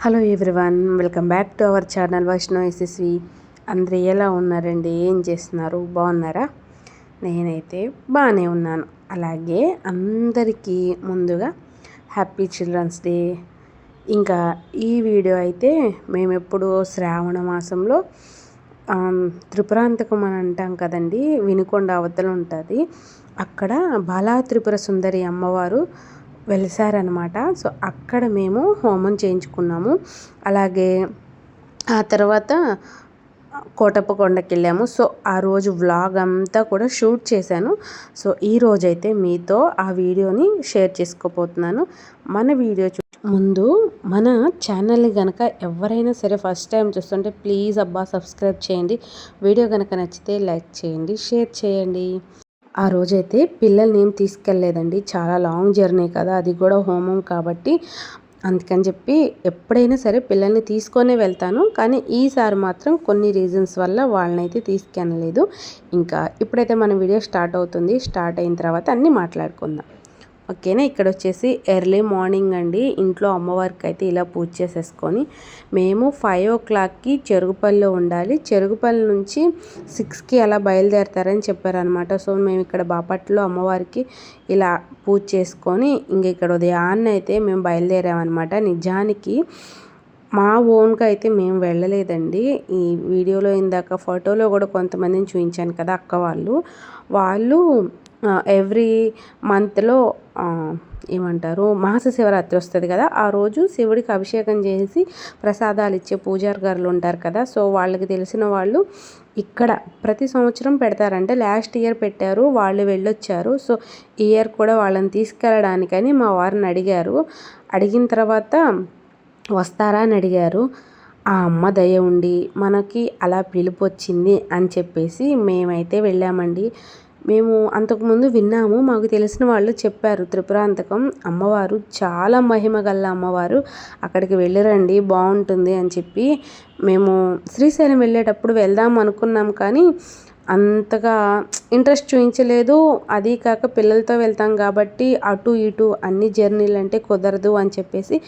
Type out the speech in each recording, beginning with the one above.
Hello everyone, welcome back to our channel Vaishnav SSV. అందరూ ఎలా ఉన్నారండి? ఏం చేస్తున్నారు? బాగున్నారా? నేనైతే బాగానే ఉన్నాను. అలాగే అందరికీ ముందుగా హ్యాపీ చిల్డ్రన్స్ డే. ఇంకా ఈ వీడియో అయితే మేము ఎప్పుడు శ్రావణ మాసంలో త్రిపురాంతకం అని అంటాం కదండి, వినుకొండ అవతల ఉంటుంది. అక్కడ బాలా త్రిపుర సుందరి అమ్మవారు వెలిసారనమాట. సో అక్కడ మేము హోమం చేయించుకున్నాము. అలాగే ఆ తర్వాత కోటప్పకొండకి వెళ్ళాము. సో ఆ రోజు వ్లాగ్ అంతా కూడా షూట్ చేశాను. సో ఈ రోజైతే మీతో ఆ వీడియోని షేర్ చేసుకోబోతున్నాను. మన వీడియో ముందు మన ఛానల్ని కనుక ఎవరైనా సరే ఫస్ట్ టైం చూస్తుంటే ప్లీజ్ సబ్స్క్రైబ్ చేయండి. వీడియో కనుక నచ్చితే లైక్ చేయండి, షేర్ చేయండి. ఆ రోజైతే పిల్లల్ని ఏం తీసుకెళ్ళలేదండి, చాలా లాంగ్ జర్నీ కదా, అది కూడా హోమం కాబట్టి. అందుకని చెప్పి ఎప్పుడైనా సరే పిల్లల్ని తీసుకొనే వెళ్తాను, కానీ ఈసారి మాత్రం కొన్ని రీజన్స్ వల్ల వాళ్ళనైతే తీసుకెళ్ళలేదు. ఇంకా ఇప్పుడైతే మన వీడియో స్టార్ట్ అవుతుంది. స్టార్ట్ అయిన తర్వాత అన్నీ మాట్లాడుకుందాం, ఓకేనా. ఇక్కడ వచ్చేసి ఎర్లీ మార్నింగ్ అండి, ఇంట్లో అమ్మవారికి అయితే ఇలా పూజ చేసేసుకొని మేము 5 o'clockకి చెరుగుపల్లిలో ఉండాలి. చెరుగుపల్లి నుంచి 6కి అలా బయలుదేరతారని చెప్పారనమాట. సో మేము ఇక్కడ బాపట్లలో అమ్మవారికి ఇలా పూజ చేసుకొని ఇంక ఇక్కడ ఉదయాన్నే అయితే మేము బయలుదేరామన్నమాట. నిజానికి మా ఓన్గా అయితే మేము వెళ్ళలేదండి. ఈ వీడియోలో ఇందాక ఫోటోలో కూడా కొంతమందిని చూపించాను కదా, అక్క వాళ్ళు ఎవ్రీ మంత్లో ఏమంటారు, మాస శివరాత్రి వస్తుంది కదా, ఆ రోజు శివుడికి అభిషేకం చేసి ప్రసాదాలు ఇచ్చే పూజారి గారులు ఉంటారు కదా. సో వాళ్ళకి తెలిసిన వాళ్ళు ఇక్కడ ప్రతి సంవత్సరం పెడతారంటే లాస్ట్ ఇయర్ పెట్టారు, వాళ్ళు వెళ్ళొచ్చారు. సో ఈ ఇయర్ కూడా వాళ్ళని తీసుకెళ్ళడానికని మా వారిని అడిగారు. అడిగిన తర్వాత వస్తారా అని అడిగారు. ఆ అమ్మ దయ ఉండి మనకి అలా పిలుపు వచ్చింది అని చెప్పేసి మేమైతే వెళ్ళామండి. మేము అంతకుముందు విన్నాము, మాకు తెలిసిన వాళ్ళు చెప్పారు, త్రిపురాంతకం అమ్మవారు చాలా మహిమ గల్ల అమ్మవారు, అక్కడికి వెళ్ళిరండి బాగుంటుంది అని చెప్పి. మేము శ్రీశైలం వెళ్ళేటప్పుడు వెళ్దాం అనుకున్నాం, కానీ అంతగా ఇంట్రెస్ట్ చూపించలేదు. అది కాక పిల్లలతో వెళ్తాం కాబట్టి అటు ఇటు అన్ని జర్నీలు అంటే కుదరదు అని చెప్పేసి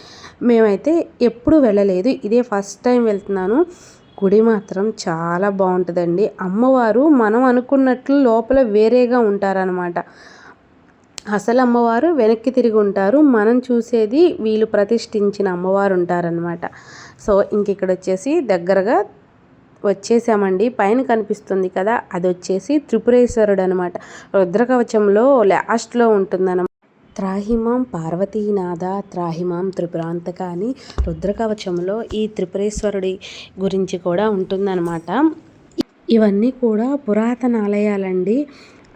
మేమైతే ఎప్పుడూ వెళ్ళలేదు. ఇదే ఫస్ట్ టైం వెళ్తున్నాను. గుడి మాత్రం చాలా బాగుంటుందండి. అమ్మవారు మనం అనుకున్నట్లు లోపల వేరేగా ఉంటారనమాట. అసలు అమ్మవారు వెనక్కి తిరిగి ఉంటారు, మనం చూసేది వీళ్ళు ప్రతిష్ఠించిన అమ్మవారు ఉంటారనమాట. సో ఇంక ఇక్కడ వచ్చేసి దగ్గరగా వచ్చేసామండి. పైన కనిపిస్తుంది కదా, అది వచ్చేసి త్రిపురేశ్వరుడు అనమాట. రుద్రకవచంలో లాస్ట్లో ఉంటుందన్నమాట. త్రాహిమాం పార్వతీనాథ త్రాహిమాం త్రిపురాంతక అని రుద్రకవచంలో ఈ త్రిపురేశ్వరుడి గురించి కూడా ఉంటుందన్నమాట. ఇవన్నీ కూడా పురాతన ఆలయాలండి.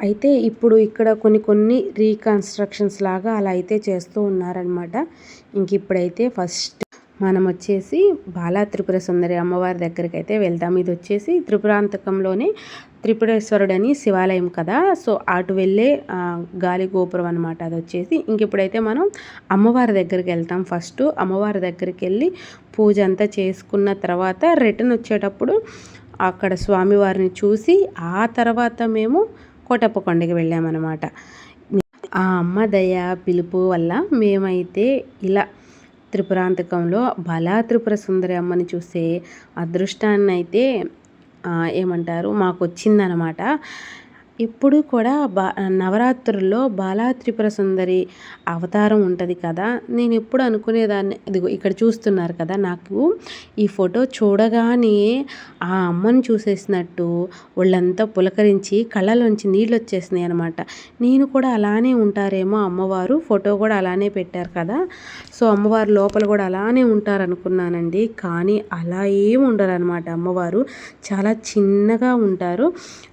అయితే ఇప్పుడు ఇక్కడ కొన్ని రీకన్స్ట్రక్షన్స్ లాగా అలా అయితే చేస్తూ ఉన్నారనమాట. ఇంక ఇప్పుడైతే ఫస్ట్ మనం వచ్చేసి బాలా త్రిపుర సుందరి అమ్మవారి దగ్గరికి అయితే వెళ్తాం. ఇది వచ్చేసి త్రిపురాంతకంలోనే త్రిపురేశ్వరుడు అని శివాలయం కదా. సో అటు వెళ్ళే గాలి గోపురం అనమాట అది వచ్చేసి. ఇంక ఇప్పుడైతే మనం అమ్మవారి దగ్గరికి వెళ్తాం. ఫస్ట్ అమ్మవారి దగ్గరికి వెళ్ళి పూజ అంతా చేసుకున్న తర్వాత రిటర్న్ వచ్చేటప్పుడు అక్కడ స్వామివారిని చూసి ఆ తర్వాత మేము కోటప్పకొండకి వెళ్ళామన్నమాట. ఆ అమ్మ దయ పిలుపు వల్ల మేమైతే ఇలా త్రిపురాంతకంలో బాలా త్రిపుర సుందరి అమ్మని చూసే అదృష్టాన్ని అయితే ఏమంటారు మాకు వచ్చిందనమాట. ఎప్పుడు కూడా నవరాత్రుల్లో బాలా త్రిపుర సుందరి అవతారం ఉంటుంది కదా. నేను ఎప్పుడు అనుకునేదాన్ని, ఇదిగో ఇక్కడ చూస్తున్నారు కదా, నాకు ఈ ఫోటో చూడగానే ఆ అమ్మను చూసేసినట్టు వాళ్ళంతా పులకరించి కళ్ళలోంచి నీళ్ళు వచ్చేసినాయి అనమాట. నేను కూడా అలానే ఉంటారేమో అమ్మవారు, ఫోటో కూడా అలానే పెట్టారు కదా, సో అమ్మవారు లోపల కూడా అలానే ఉంటారు అనుకున్నానండి. కానీ అలా ఏమి ఉండరు అనమాట. అమ్మవారు చాలా చిన్నగా ఉంటారు.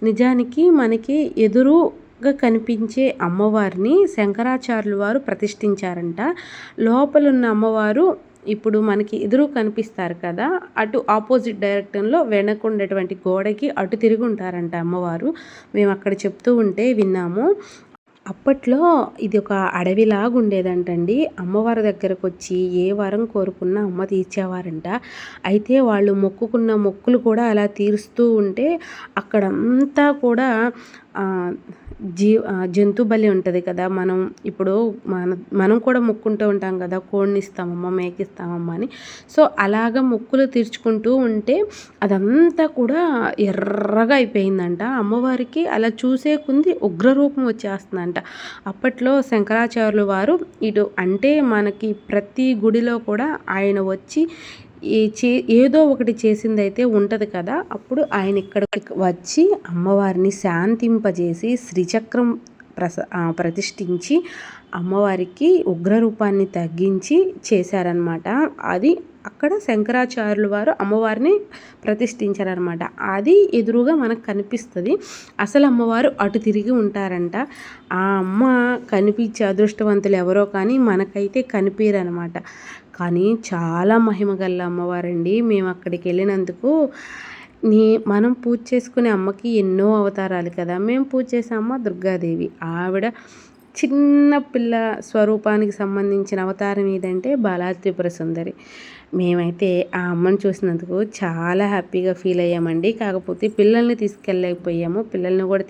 నిజానికి మనకి ఎదురుగా కనిపించే అమ్మవారిని శంకరాచార్యులు వారు ప్రతిష్ఠించారంట. లోపలున్న అమ్మవారు ఇప్పుడు మనకి ఎదురు కనిపిస్తారు కదా, అటు ఆపోజిట్ డైరెక్షన్లో వెనకుండేటువంటి గోడకి అటు తిరిగి ఉంటారంట అమ్మవారు. మేము అక్కడ చెప్తూ ఉంటే విన్నాము. అప్పట్లో ఇది ఒక అడవిలాగా ఉండేదంటండి. అమ్మవారి దగ్గరకు వచ్చి ఏ వరం కోరుకున్నా అమ్మ తీర్చేవారంట. అయితే వాళ్ళు మొక్కుకున్న మొక్కులు కూడా అలా తీరుస్తూ ఉంటే అక్కడంతా కూడా జంతు బలి ఉంటుంది కదా, ఇప్పుడు మనం కూడా మొక్కుంటూ ఉంటాం కదా, కోడిని ఇస్తామమ్మా, మేకిస్తామమ్మా అని. సో అలాగా మొక్కులు తీర్చుకుంటూ ఉంటే అదంతా కూడా ఎర్రగా అయిపోయిందంట. అమ్మవారికి అలా చూసే కొంది ఉగ్రరూపం వచ్చేస్తుందంట. అప్పట్లో శంకరాచార్యులు వారు అంటే మనకి ప్రతి గుడిలో కూడా ఆయన వచ్చి ఏదో ఒకటి చేసిందైతే ఉంటుంది కదా, అప్పుడు ఆయన ఇక్కడికి వచ్చి అమ్మవారిని శాంతింపజేసి శ్రీచక్రం ప్రతిష్ఠించి అమ్మవారికి ఉగ్రరూపాన్ని తగ్గించి చేశారనమాట. అది అక్కడ శంకరాచార్యులు వారు అమ్మవారిని ప్రతిష్ఠించారనమాట. అది ఎదురుగా మనకు కనిపిస్తుంది. అసలు అమ్మవారు అటు తిరిగి ఉంటారంట. ఆ అమ్మ కనిపించే అదృష్టవంతులు ఎవరో కానీ మనకైతే కనిపించరనమాట. కానీ చాలా మహిమగల అమ్మవారండి. మేము అక్కడికి వెళ్ళినందుకు మనం పూజ చేసుకునే అమ్మకి ఎన్నో అవతారాలు కదా. మేము పూజ చేసే అమ్మ దుర్గాదేవి. ఆవిడ చిన్న పిల్ల స్వరూపానికి సంబంధించిన అవతారం ఏదంటే బాలా త్రిపుర సుందరి. మేమైతే ఆ అమ్మని చూసినందుకు చాలా హ్యాపీగా ఫీల్ అయ్యామండి. కాకపోతే పిల్లల్ని తీసుకెళ్ళలేకపోయాము. పిల్లల్ని కూడా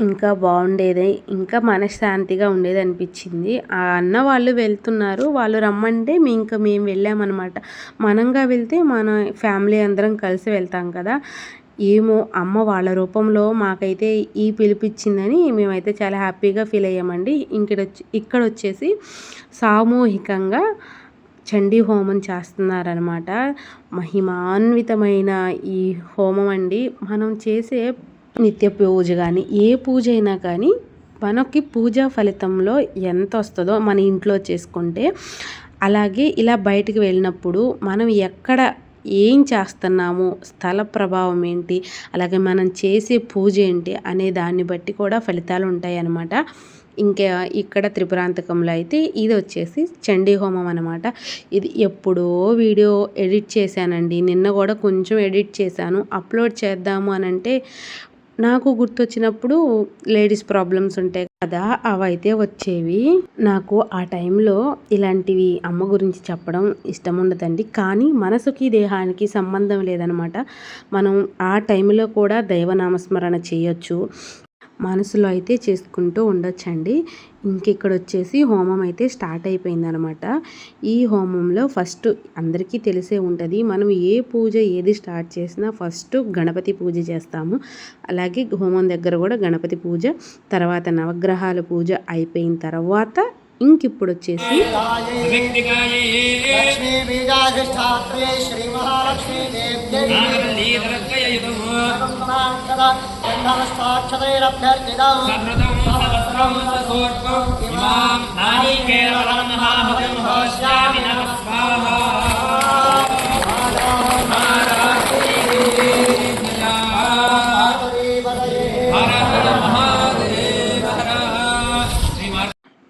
ఇంకా బాగుండేది, ఇంకా మనశ్శాంతిగా ఉండేది అనిపించింది. ఆ అన్న వాళ్ళు వెళ్తున్నారు, వాళ్ళు రమ్మంటే మేము వెళ్ళామన్నమాట. మనంగా వెళ్తే మన ఫ్యామిలీ అందరం కలిసి వెళ్తాం కదా. ఏమో అమ్మ వాళ్ళ రూపంలో మాకైతే ఈ పిలిపించిందని మేమైతే చాలా హ్యాపీగా ఫీల్ అయ్యామండి. ఇక్కడ వచ్చేసి సామూహికంగా చండీ హోమం చేస్తున్నారనమాట. మహిమాన్వితమైన ఈ హోమం అండి. మనం చేసే నిత్య పూజ కానీ ఏ పూజ అయినా కానీ మనకి పూజా ఫలితంలో ఎంత వస్తుందో మన ఇంట్లో చేసుకుంటే, అలాగే ఇలా బయటికి వెళ్ళినప్పుడు మనం ఎక్కడ ఏం చేస్తున్నాము, స్థల ప్రభావం ఏంటి, అలాగే మనం చేసే పూజ ఏంటి అనే దాన్ని బట్టి కూడా ఫలితాలు ఉంటాయి అన్నమాట. ఇంకా ఇక్కడ త్రిపురాంతకంలో అయితే ఇది వచ్చేసి చండీ హోమం అనమాట. ఇది ఎప్పుడో వీడియో ఎడిట్ చేశానండి. నిన్న కూడా కొంచెం ఎడిట్ చేశాను, అప్లోడ్ చేద్దాము అని అంటే నాకు గుర్తొచ్చినప్పుడు లేడీస్ ప్రాబ్లమ్స్ ఉంటాయి కదా, అవైతే వచ్చేవి. నాకు ఆ టైంలో ఇలాంటివి అమ్మ గురించి చెప్పడం ఇష్టం ఉండదండి. కానీ మనసుకి దేహానికి సంబంధం లేదనమాట. మనం ఆ టైంలో కూడా దైవనామస్మరణ చేయొచ్చు, మనసులో అయితే చేసుకుంటూ ఉండొచ్చండి. ఇక్కడ వచ్చేసి హోమం అయితే స్టార్ట్ అయిపోయిందనమాట. ఈ హోమంలో ఫస్ట్ అందరికీ తెలిసే ఉంటుంది, మనం ఏ పూజ ఏది స్టార్ట్ చేసినా ఫస్ట్ గణపతి పూజ చేస్తాము. అలాగే హోమం దగ్గర కూడా గణపతి పూజ, తర్వాత నవగ్రహాల పూజ అయిపోయిన తర్వాత ఇప్పుడు వచ్చేసి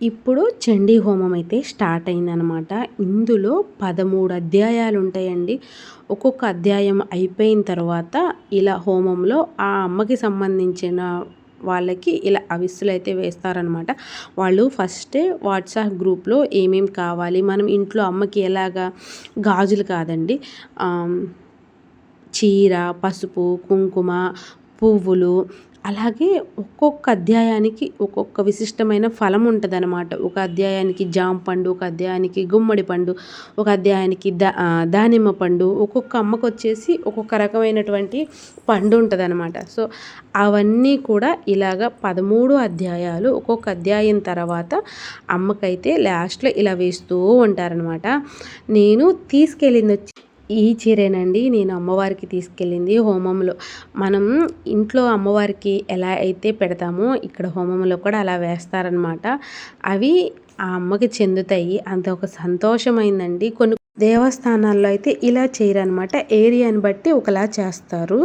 ఇప్పుడు చండీ హోమం అయితే స్టార్ట్ అయిందనమాట. ఇందులో 13 అధ్యాయాలు ఉంటాయండి. ఒక్కొక్క అధ్యాయం అయిపోయిన తర్వాత ఇలా హోమంలో ఆ అమ్మకి సంబంధించిన వాళ్ళకి ఇలా అవిస్సులు అయితే వేస్తారనమాట. వాళ్ళు ఫస్టే వాట్సాప్ గ్రూప్లో ఏమేమి కావాలి, మనం ఇంట్లో అమ్మకి ఎలాగా గాజులు కాదండి, చీర, పసుపు, కుంకుమ, పువ్వులు, అలాగే ఒక్కొక్క అధ్యాయానికి ఒక్కొక్క విశిష్టమైన ఫలం ఉంటుంది అనమాట. ఒక అధ్యాయానికి జామ పండు, ఒక అధ్యాయానికి గుమ్మడి పండు, ఒక అధ్యాయానికి దానిమ్మ పండు, ఒక్కొక్క అమ్మకు వచ్చేసి ఒక్కొక్క రకమైనటువంటి పండు ఉంటుంది అనమాట. సో అవన్నీ కూడా ఇలాగ 13 అధ్యాయాలు, ఒక్కొక్క అధ్యాయం తర్వాత అమ్మకైతే లాస్ట్లో ఇలా వేస్తూ ఉంటారనమాట. నేను తీసుకెళ్ళింది వచ్చి ఈ చీరేనండి. నేను అమ్మవారికి తీసుకెళ్ళింది హోమంలో. మనం ఇంట్లో అమ్మవారికి ఎలా అయితే పెడతామో ఇక్కడ హోమంలో కూడా అలా వేస్తారనమాట. అవి ఆ అమ్మకి చెందుతాయి. అంత ఒక సంతోషమైందండి. కొన్ని దేవస్థానాల్లో అయితే ఇలా చేయరనమాట, ఏరియాని బట్టి ఒకలా చేస్తారు.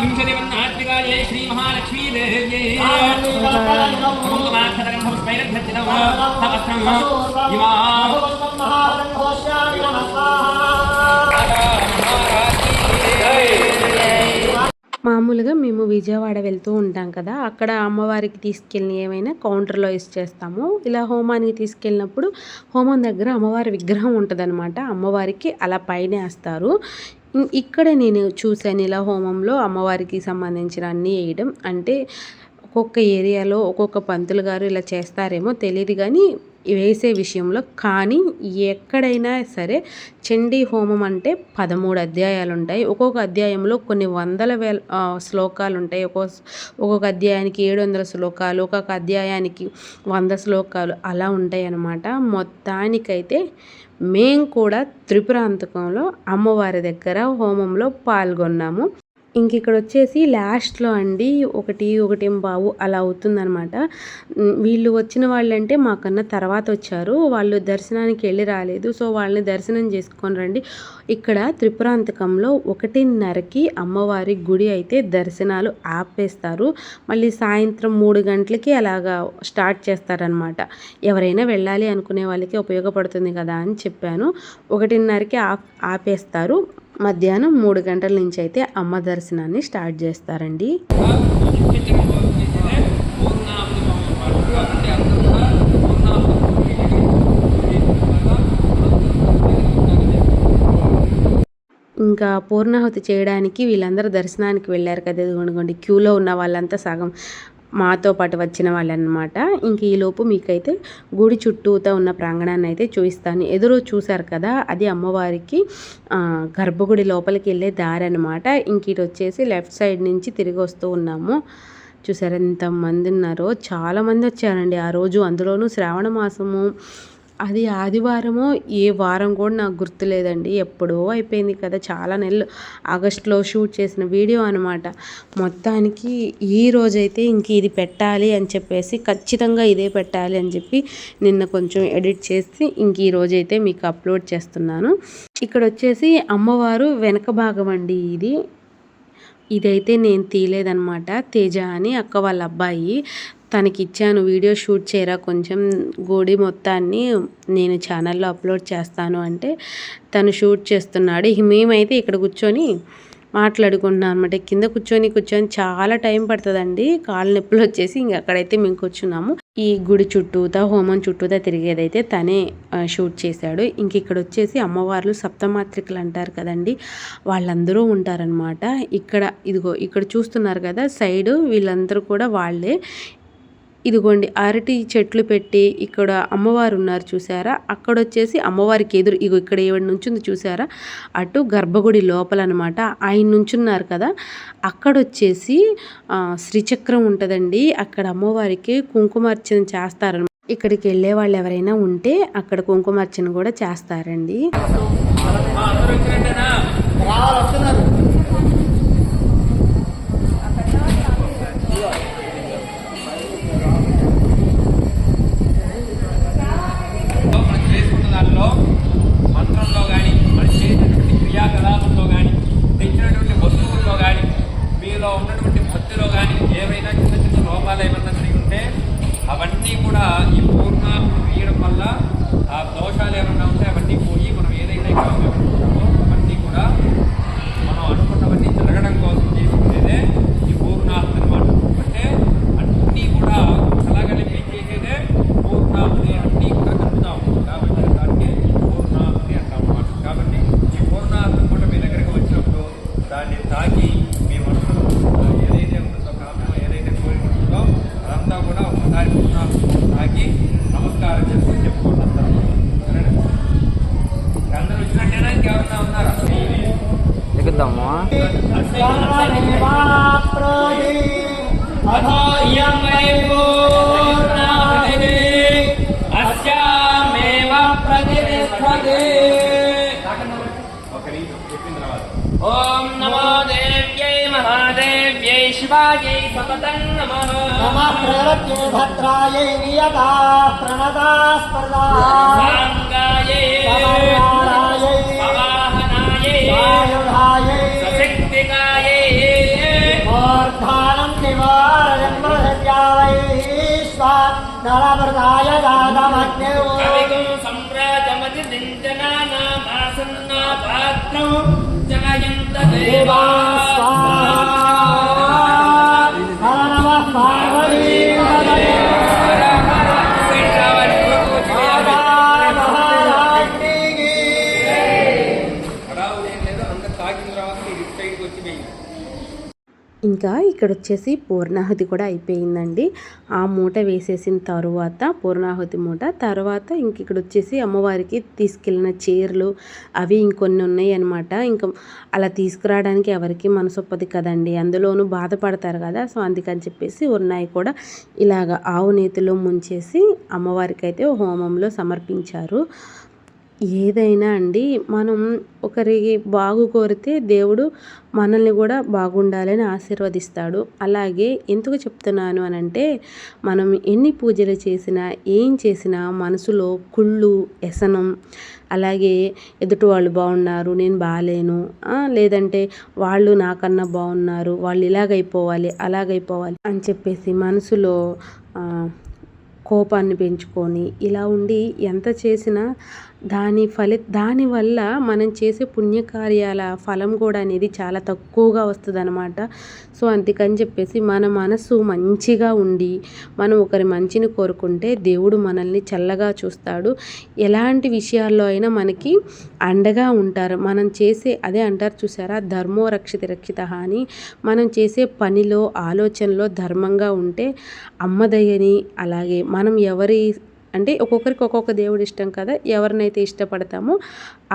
विंशतिवन्नात्मिकायै श्री महालक्ष्मी देव्यै మామూలుగా మేము విజయవాడ వెళ్తూ ఉంటాం కదా, అక్కడ అమ్మవారికి తీసుకెళ్ళి ఏమైనా కౌంటర్లో ఇచ్చేస్తాము. ఇలా హోమానికి తీసుకెళ్ళినప్పుడు హోమం దగ్గర అమ్మవారి విగ్రహం ఉంటుందన్నమాట. అమ్మవారికి అలా పైన వేస్తారు. ఇక్కడే నేను చూశాను ఇలా హోమంలో అమ్మవారికి సంబంధించిన అన్నీ వేయడం. అంటే ఒక్కొక్క ఏరియాలో ఒక్కొక్క పంతులు గారు ఇలా చేస్తారేమో తెలియదు కానీ వేసే విషయంలో. కానీ ఎక్కడైనా సరే చండీ హోమం అంటే 13 అధ్యాయాలు ఉంటాయి. ఒక్కొక్క అధ్యాయంలో కొన్ని వందల శ్లోకాలు ఉంటాయి. ఒక్కొక్క అధ్యాయానికి 700 శ్లోకాలు, ఒక్కొక్క అధ్యాయానికి 100 శ్లోకాలు అలా ఉంటాయి అన్నమాట. మొత్తానికైతే మేము కూడా త్రిపురాంతకంలో అమ్మవారి దగ్గర హోమంలో పాల్గొన్నాము. ఇంక ఇక్కడ వచ్చేసి లాస్ట్లో అండి 1:15 అలా అవుతుందనమాట. వీళ్ళు వచ్చిన వాళ్ళంటే మాకన్నా తర్వాత వచ్చారు. వాళ్ళు దర్శనానికి వెళ్ళి రాలేదు. సో వాళ్ళని దర్శనం చేసుకొని రండి. ఇక్కడ త్రిపురాంతకంలో 1:30కి అమ్మవారి గుడి అయితే దర్శనాలు ఆపేస్తారు. మళ్ళీ సాయంత్రం 3 గంటలకి అలాగా స్టార్ట్ చేస్తారనమాట. ఎవరైనా వెళ్ళాలి అనుకునే వాళ్ళకి ఉపయోగపడుతుంది కదా అని చెప్పాను. 1:30కి ఆపేస్తారు. మధ్యాహ్నం 3 గంటల నుంచి అయితే అమ్మ దర్శనాన్ని స్టార్ట్ చేస్తారండి. ఇంకా పూర్ణాహుతి చేయడానికి వీళ్ళందరూ దర్శనానికి వెళ్ళారు కదా, ఇదిగోండి క్యూలో ఉన్న వాళ్ళంతా సగం మాతో పాటు వచ్చిన వాళ్ళనమాట. ఇంక ఈలోపు మీకైతే గుడి చుట్టూతో ఉన్న ప్రాంగణాన్ని అయితే చూపిస్తాను. ఎదురు చూశారు కదా, అది అమ్మవారికి గర్భగుడి లోపలికి వెళ్ళే దారి అనమాట. ఇంక ఇటు వచ్చేసి లెఫ్ట్ సైడ్ నుంచి తిరిగి వస్తూ ఉన్నాము. చూసారు ఎంతమంది ఉన్నారో, చాలామంది వచ్చారండి ఆ రోజు. అందులోనూ శ్రావణ మాసము, అది ఆదివారమో ఏ వారం కూడా నాకు గుర్తులేదండి. ఎప్పుడో అయిపోయింది కదా, చాలా నెలలు. ఆగస్టులో షూట్ చేసిన వీడియో అనమాట. మొత్తానికి ఈ రోజైతే ఇంక ఇది పెట్టాలి అని చెప్పేసి, ఖచ్చితంగా ఇదే పెట్టాలి అని చెప్పి నిన్న కొంచెం ఎడిట్ చేసి ఇంక ఈ రోజైతే మీకు అప్లోడ్ చేస్తున్నాను. ఇక్కడ వచ్చేసి అమ్మవారు వెనక భాగం అండి. ఇదైతే నేను తీయలేదనమాట. తేజ అని అక్క వాళ్ళ అబ్బాయి, తనకిచ్చాను వీడియో షూట్ చేయరా కొంచెం, గుడి మొత్తాన్ని నేను ఛానల్లో అప్లోడ్ చేస్తాను అంటే తను షూట్ చేస్తున్నాడు. మేమైతే ఇక్కడ కూర్చొని మాట్లాడుకుంటున్నాం అనమాట. కింద కూర్చొని చాలా టైం పడుతుందండి, కాళ్ళు నొప్పులు వచ్చేసి ఇంక అక్కడైతే మేము కూర్చున్నాము. ఈ గుడి చుట్టూతా, హోమం చుట్టూతా తిరిగేదైతే తనే షూట్ చేశాడు. ఇంక ఇక్కడ వచ్చేసి అమ్మవార్లు సప్తమాత్రికలు అంటారు కదండి, వాళ్ళందరూ ఉంటారనమాట. ఇక్కడ చూస్తున్నారు కదా సైడు, వీళ్ళందరూ కూడా వాళ్ళే. ఇదిగోండి అరటి చెట్లు పెట్టి ఇక్కడ అమ్మవారు ఉన్నారు చూసారా, అక్కడ వచ్చేసి అమ్మవారికి ఎదురు ఇక్కడ ఏడు నుంచుంది చూసారా, అటు గర్భగుడి లోపల అనమాట. ఆయన నుంచున్నారు కదా, అక్కడ వచ్చేసి శ్రీచక్రం ఉంటుందండి. అక్కడ అమ్మవారికి కుంకుమార్చన చేస్తారనమాట. ఇక్కడికి వెళ్ళే వాళ్ళు ఎవరైనా ఉంటే అక్కడ కుంకుమార్చన కూడా చేస్తారండి. మంత్రంలో కానీ, మనం చేసినటువంటి క్రియాకలాపంలో కానీ, తెచ్చినటువంటి వస్తువుల్లో కానీ, మీలో ఉన్నటువంటి భక్తిలో కానీ ఏవైనా చిన్న చిన్న లోపాలు ఏమన్నా జరిగి ఉంటే అవన్నీ కూడా ఈ పూర్ణాహుతి వేయడం వల్ల ఆ దోషాలు ఏమన్నా ఉంటే అవన్నీ పోయి మనం ఏదైతే కావాలనుకుంటామో అవన్నీ కూడా మనం అనుకున్నవన్నీ జరగడం కోసం చేసుకునేదే ఈ పూర్ణాహుతి అనమాట. అంటే అన్నీ కూడా కలగలిపి చేసేదే పూర్ణాహుతి. అన్నీ కూడా కలుపుతాము కాబట్టి దాన్ని పూర్ణాహుతి అంటాం అన్నమాట. కాబట్టి ఈ పూర్ణాహుతి కూడా మీ దగ్గరికి వచ్చినప్పుడు దాన్ని తాకి మీ మనసులో ఏదైతే ఉంటుందో, కారణం ఏదైతే కోరిక ఉంటుందో అదంతా కూడా ఒకసారి పూర్ణాహుతి తాకి నమస్కారం చేసుకొని చెప్పుకోండి అందరూ. అందరూ వచ్చినట్టేనా, ఇంకెవరన్నా ఉన్నారా? ఎక్కుదాము. ఓం నమో దేవ్యై మహాదేవ్యై శివాయై సపదం నమః. నమః ప్రవత్యే భద్రాయై నియతా ప్రణతాస్పదా సాంగాయై సమయారాయై అవాహనాయై ఆయుధాయై సశక్తికాయై మూర్ధానం నివారయన్మహత్యావై స్వానరవృతాయ దాతమగ్నే కవిగుం సంప్రాజమతి దింజనానామాసన్నా పాత్రం జనయంత దేవా దేవా స్వాహా. పార్వతీ పతయే మాతా మహారాజ్ఞికి అందరు తాగిన తర్వాత మీరు ఇటు సైడ్కి వచ్చి వేయండి. ఇంకా ఇక్కడ వచ్చేసి పూర్ణాహుతి కూడా అయిపోయిందండి. ఆ మూట వేసేసిన తరువాత పూర్ణాహుతి మూట తర్వాత ఇంక ఇక్కడ వచ్చేసి అమ్మవారికి తీసుకెళ్ళిన చీరలు అవి ఇంకొన్ని ఉన్నాయి అనమాట. ఇంకా అలా తీసుకురావడానికి ఎవరికి మనసొప్పది కదండి, అందులోనూ బాధపడతారు కదా. సో అందుకని చెప్పేసి ఉన్నాయి కూడా ఇలాగ ఆవు నేతిలో ముంచేసి అమ్మవారికి అయితే హోమంలో సమర్పించారు. ఏదైనా అండి మనం ఒకరికి బాగు కోరితే దేవుడు మనల్ని కూడా బాగుండాలని ఆశీర్వదిస్తాడు. అలాగే ఎందుకు చెప్తున్నాను అని అంటే, మనం ఎన్ని పూజలు చేసినా ఏం చేసినా మనసులో కుళ్ళు వ్యసనం, అలాగే ఎదుటి వాళ్ళు బాగున్నారు నేను బాగాలేను, లేదంటే వాళ్ళు నాకన్నా బాగున్నారు వాళ్ళు ఇలాగైపోవాలి అలాగైపోవాలి అని చెప్పేసి మనసులో కోపాన్ని పెంచుకొని ఇలా ఉండి ఎంత చేసినా దానివల్ల మనం చేసే పుణ్యకార్యాల ఫలం కూడా అనేది చాలా తక్కువగా వస్తుందన్నమాట. సో అందుకని చెప్పేసి మన మనసు మంచిగా ఉండి మనం ఒకరి మంచిని కోరుకుంటే దేవుడు మనల్ని చల్లగా చూస్తాడు. ఎలాంటి విషయాల్లో అయినా మనకి అండగా ఉంటారు. మనం చేసే అదే అంటారు చూసారా, ధర్మో రక్షిత రక్షిత అని. మనం చేసే పనిలో ఆలోచనలో ధర్మంగా ఉంటే అమ్మదయ్యని, అలాగే మనం అంటే ఒక్కొక్కరికి ఒక్కొక్క దేవుడు ఇష్టం కదా, ఎవరినైతే ఇష్టపడతామో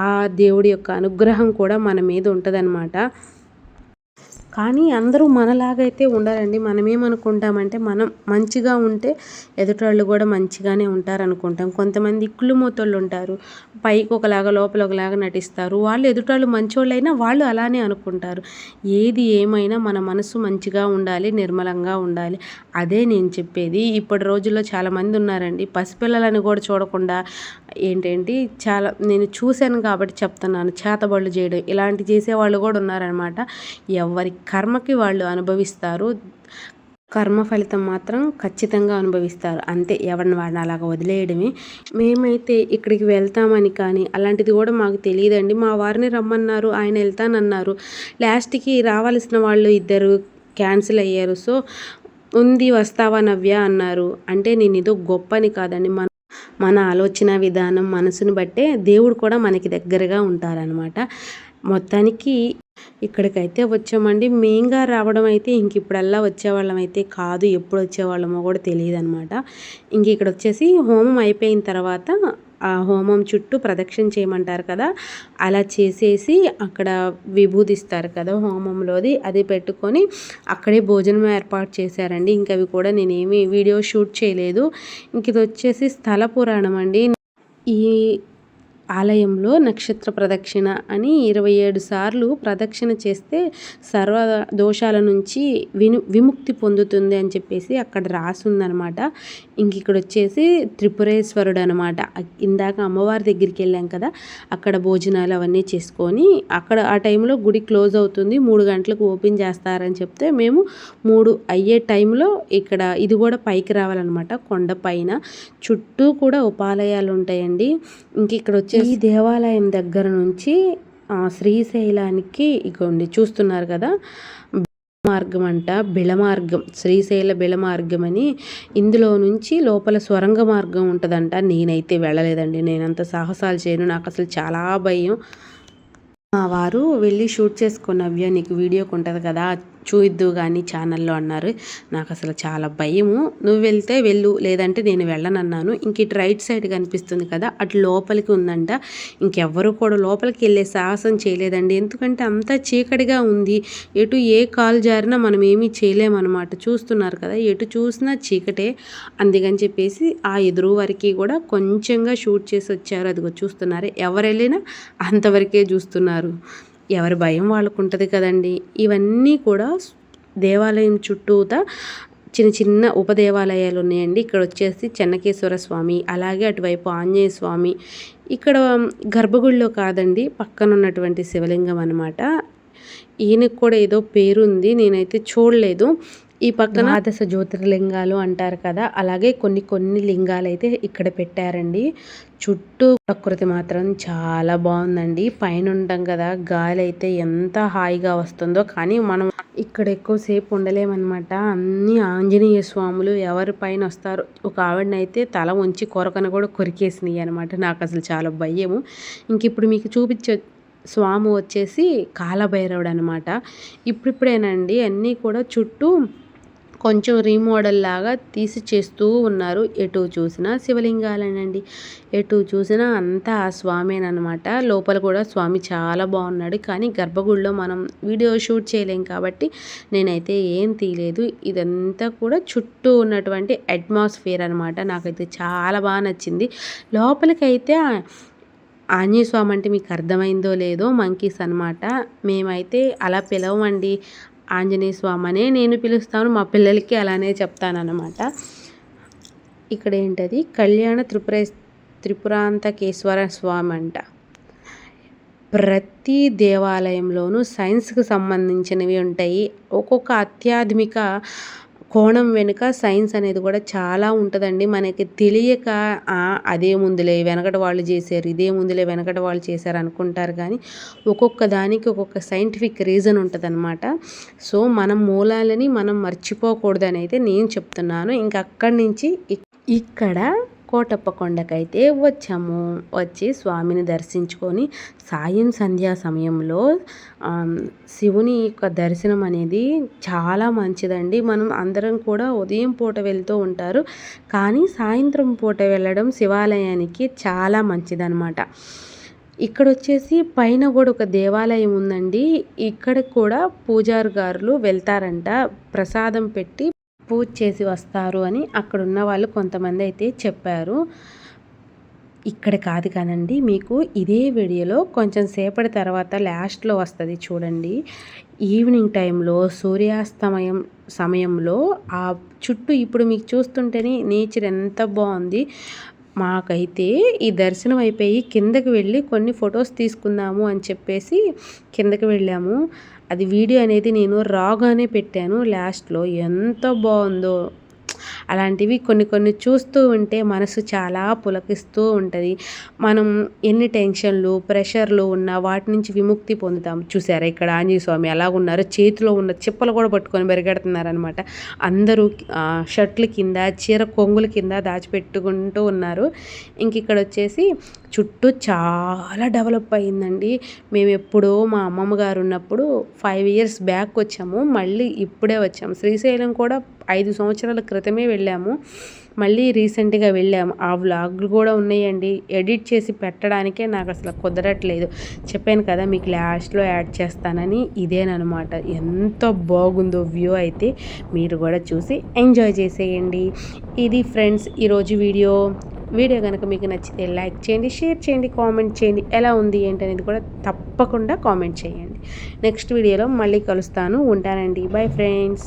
ఆ దేవుడి యొక్క అనుగ్రహం కూడా మన మీద ఉంటుందన్నమాట. కానీ అందరూ మనలాగైతే ఉండాలండి. మనం ఏమనుకుంటామంటే మనం మంచిగా ఉంటే ఎదుటోళ్ళు కూడా మంచిగానే ఉంటారనుకుంటాం. కొంతమంది ఇక్కులు మూతోళ్ళు ఉంటారు, పైకి ఒకలాగా లోపల ఒకలాగా నటిస్తారు. వాళ్ళు ఎదుటోళ్ళు మంచోళ్ళైనా వాళ్ళు అలానే అనుకుంటారు. ఏది ఏమైనా మన మనసు మంచిగా ఉండాలి, నిర్మలంగా ఉండాలి. అదే నేను చెప్పేది. ఇప్పటి రోజుల్లో చాలామంది ఉన్నారండి పసిపిల్లలని కూడా చూడకుండా చాలా నేను చూశాను కాబట్టి చెప్తున్నాను, చేతబడులు చేయడం ఇలాంటి చేసేవాళ్ళు కూడా ఉన్నారనమాట. ఎవరి కర్మకి వాళ్ళు అనుభవిస్తారు, కర్మ ఫలితం మాత్రం ఖచ్చితంగా అనుభవిస్తారు. అంతే, ఎవరిని వాడిని అలాగ వదిలేయడమే. మేమైతే ఇక్కడికి వెళ్తామని కానీ అలాంటిది కూడా మాకు తెలియదండి. మా వారిని రమ్మన్నారు, ఆయన వెళ్తానన్నారు. లాస్ట్కి రావాల్సిన వాళ్ళు 2 క్యాన్సిల్ అయ్యారు. సో ఉంది వస్తావా నవ్య అన్నారు. అంటే నేను ఏదో గొప్పని కాదండి, మన ఆలోచన విధానం మనసుని బట్టే దేవుడు కూడా మనకి దగ్గరగా ఉంటారనమాట. మొత్తానికి ఇక్కడికైతే వచ్చామండి. మెయిన్గా రావడం అయితే ఇప్పుడల్లా వచ్చేవాళ్ళం అయితే కాదు, ఎప్పుడు వచ్చేవాళ్ళమో కూడా తెలియదు అనమాట. ఇక్కడ వచ్చేసి హోమం అయిపోయిన తర్వాత ఆ హోమం చుట్టూ ప్రదక్షిణ చేయమంటారు కదా, అలా చేసేసి అక్కడ విభూదిస్తారు కదా హోమంలోది, అది పెట్టుకొని అక్కడే భోజనం ఏర్పాటు చేశారండి. అవి కూడా నేనేమి వీడియో షూట్ చేయలేదు. ఇది వచ్చేసి స్థల పురాణం అండి. ఈ ఆలయంలో నక్షత్ర ప్రదక్షిణ అని 27 సార్లు ప్రదక్షిణ చేస్తే సర్వ దోషాల నుంచి విముక్తి పొందుతుంది అని చెప్పేసి అక్కడ రాసుందనమాట. ఇక్కడ వచ్చేసి త్రిపురేశ్వరుడు అనమాట. ఇందాక అమ్మవారి దగ్గరికి వెళ్ళాం కదా, అక్కడ భోజనాలు అవన్నీ చేసుకొని అక్కడ ఆ టైంలో గుడి క్లోజ్ అవుతుంది, 3 గంటలకు ఓపెన్ చేస్తారని చెప్తే మేము 3 అయ్యే టైంలో ఇక్కడ ఇది కూడా పైకి రావాలన్నమాట. కొండ పైన చుట్టూ కూడా ఉపాలయాలు ఉంటాయండి. ఇక్కడ వచ్చి ఈ దేవాలయం దగ్గర నుంచి శ్రీశైలానికి ఇగోండి చూస్తున్నారు కదా, మార్గం అంట, బిళమార్గం, శ్రీశైల బిళమార్గం అని. ఇందులో నుంచి లోపల స్వరంగ మార్గం ఉంటుందంట. నేనైతే వెళ్ళలేదండి, నేనంత సాహసాలు చేయను, నాకు అసలు చాలా భయం. మా వారు వెళ్ళి షూట్ చేసుకున్నవ్య నీకు వీడియోకి ఉంటుంది కదా చూయిద్దు కానీ ఛానల్లో అన్నారు. నాకు అసలు చాలా భయము. నువ్వు వెళ్తే వెళ్ళు, లేదంటే నేను వెళ్ళనన్నాను. ఇటు రైట్ సైడ్ కనిపిస్తుంది కదా, అటు లోపలికి ఉందంట. ఇంకెవ్వరు కూడా లోపలికి వెళ్ళే సాహసం చేయలేదండి, ఎందుకంటే అంతా చీకటిగా ఉంది. ఎటు ఏ కాలు జారినా మనం ఏమీ చేయలేమన్నమాట. చూస్తున్నారు కదా, ఎటు చూసినా చీకటే. అందుకని చెప్పేసి ఆ ఎదురు వరకు కూడా కొంచెంగా షూట్ చేసి వచ్చారు. అదిగో చూస్తున్నారు, ఎవరు వెళ్ళినా అంతవరకే చూస్తున్నారు. ఎవరి భయం వాళ్ళకు ఉంటుంది కదండి. ఇవన్నీ కూడా దేవాలయం చుట్టూతా చిన్న చిన్న ఉపదేవాలయాలు ఉన్నాయండి. ఇక్కడ వచ్చేసి చెన్నకేశ్వర స్వామి, అలాగే అటువైపు ఆంజనేయ స్వామి. ఇక్కడ గర్భగుడిలో కాదండి, పక్కన ఉన్నటువంటి శివలింగం అనమాట. ఈయనకు కూడా ఏదో పేరుంది, నేనైతే చూడలేదు. ఈ పక్కన ద్వాదశ జ్యోతిర్లింగాలు అంటారు కదా, అలాగే కొన్ని లింగాలు అయితే ఇక్కడ పెట్టారండి. చుట్టూ ప్రకృతి మాత్రం చాలా బాగుందండి. పైన ఉంటాం కదా, గాలి అయితే ఎంత హాయిగా వస్తుందో, కానీ మనం ఇక్కడ ఎక్కువసేపు ఉండలేమన్నమాట. అన్ని ఆంజనేయ స్వాములు ఎవరి పైన వస్తారు. ఒక ఆవిడనైతే తల ఉంచి కొరకన కూడా కొరికేసినాయి అనమాట. నాకు అసలు చాలా భయము. ఇంక ఇప్పుడు మీకు చూపించే స్వామి వచ్చేసి కాలభైరవుడు అనమాట. ఇప్పుడిప్పుడేనండి అన్నీ కూడా చుట్టూ కొంచెం రీమోడల్ లాగా తీసి చేస్తూ ఉన్నారు. ఎటు చూసినా శివలింగాలేనండి, ఎటు చూసినా అంతా ఆ స్వామేనమాట. లోపల కూడా స్వామి చాలా బాగున్నాడు, కానీ గర్భగుడిలో మనం వీడియో షూట్ చేయలేం కాబట్టి నేనైతే ఏం తీయలేదు. ఇదంతా కూడా చుట్టూ ఉన్నటువంటి అట్మాస్ఫియర్ అనమాట. నాకైతే చాలా బాగా నచ్చింది. లోపలికైతే ఆంజనేయ స్వామి అంటే మీకు అర్థమైందో లేదో, మంకీస్ అనమాట. మేమైతే అలా పిలవమండి, ఆంజనేయ స్వామి అనే నేను పిలుస్తాను. మా పిల్లలకి అలానే చెప్తానన్నమాట. ఇక్కడ ఏంటది కళ్యాణ త్రిపురాంతకేశ్వర స్వామి అంట. ప్రతి దేవాలయంలోనూ సైన్స్కి సంబంధించినవి ఉంటాయి. ఒక్కొక్క అత్యాధునిక కోణం వెనుక సైన్స్ అనేది కూడా చాలా ఉంటుందండి. మనకి తెలియక అదే ముందులే వెనకట వాళ్ళు చేశారు, ఇదే ముందులే వెనకట వాళ్ళు చేశారు అనుకుంటారు, కానీ ఒక్కొక్క దానికి ఒక్కొక్క సైంటిఫిక్ రీజన్ ఉంటుందన్నమాట. సో మనం మూలాలని మనం మర్చిపోకూడదని అయితే నేను చెప్తున్నాను. ఇంకా అక్కడి నుంచి ఇక్కడ కోటప్ప కొండకైతే వచ్చాము. వచ్చి స్వామిని దర్శించుకొని సాయం సంధ్యా సమయంలో శివుని యొక్క దర్శనం అనేది చాలా మంచిదండి. మనం అందరం కూడా ఉదయం పూట వెళ్తూ ఉంటారు, కానీ సాయంత్రం పూట వెళ్ళడం శివాలయానికి చాలా మంచిదన్నమాట. ఇక్కడ వచ్చేసి పైన కూడా ఒక దేవాలయం ఉందండి. ఇక్కడ కూడా పూజారి గారులు వెళ్తారంట, ప్రసాదం పెట్టి పూజ చేసి వస్తారు అని అక్కడ ఉన్న వాళ్ళు కొంతమంది అయితే చెప్పారు. ఇక్కడ కాదు కానండి, మీకు ఇదే వీడియోలో కొంచెం సేపటి తర్వాత లాస్ట్లో వస్తుంది చూడండి. ఈవినింగ్ టైంలో సూర్యాస్తమయం సమయంలో ఆ చుట్టూ ఇప్పుడు మీకు చూస్తుంటేనే నేచర్ ఎంత బాగుంది. మాకైతే ఈ దర్శనం అయిపోయి కిందకి వెళ్ళి కొన్ని ఫొటోస్ తీసుకుందాము అని చెప్పేసి కిందకి వెళ్ళాము. అది వీడియో అనేది నేను రాగానే పెట్టాను లాస్ట్లో. ఎంత బాగుందో, అలాంటివి కొన్ని చూస్తూ ఉంటే మనసు చాలా పులకిస్తూ ఉంటుంది. మనం ఎన్ని టెన్షన్లు ప్రెషర్లు ఉన్నా వాటి నుంచి విముక్తి పొందుతాం. చూసారా ఇక్కడ ఆంజనేయ స్వామి ఎలాగున్నారో, చేతిలో ఉన్న చిప్పలు కూడా పట్టుకొని బెరిగెడుతున్నారనమాట. అందరూ షర్ట్ల కింద చీర కొంగుల కింద దాచిపెట్టుకుంటూ ఉన్నారు. ఇంక ఇక్కడ వచ్చేసి చుట్టూ చాలా డెవలప్ అయ్యిందండి. మేము ఎప్పుడో మా అమ్మమ్మ గారు ఉన్నప్పుడు 5 years బ్యాక్ వచ్చాము, మళ్ళీ ఇప్పుడే వచ్చాము. శ్రీశైలం కూడా 5 సంవత్సరాల క్రితమే వెళ్ళాము, మళ్ళీ రీసెంట్గా వెళ్ళాము. ఆ వ్లాగ్లు కూడా ఉన్నాయండి, ఎడిట్ చేసి పెట్టడానికే నాకు అసలు కుదరట్లేదు. చెప్పాను కదా మీకు లాస్ట్లో యాడ్ చేస్తానని. ఇదేనమాట, ఎంత బాగుందో వ్యూ అయితే మీరు కూడా చూసి ఎంజాయ్ చేసేయండి. ఇది ఫ్రెండ్స్ ఈరోజు వీడియో కనుక మీకు నచ్చితే లైక్ చేయండి, షేర్ చేయండి, కామెంట్ చేయండి. ఎలా ఉంది ఏంటనేది కూడా తప్పకుండా కామెంట్ చేయండి. నెక్స్ట్ వీడియోలో మళ్ళీ కలుస్తాను. ఉంటానండి. Bye friends.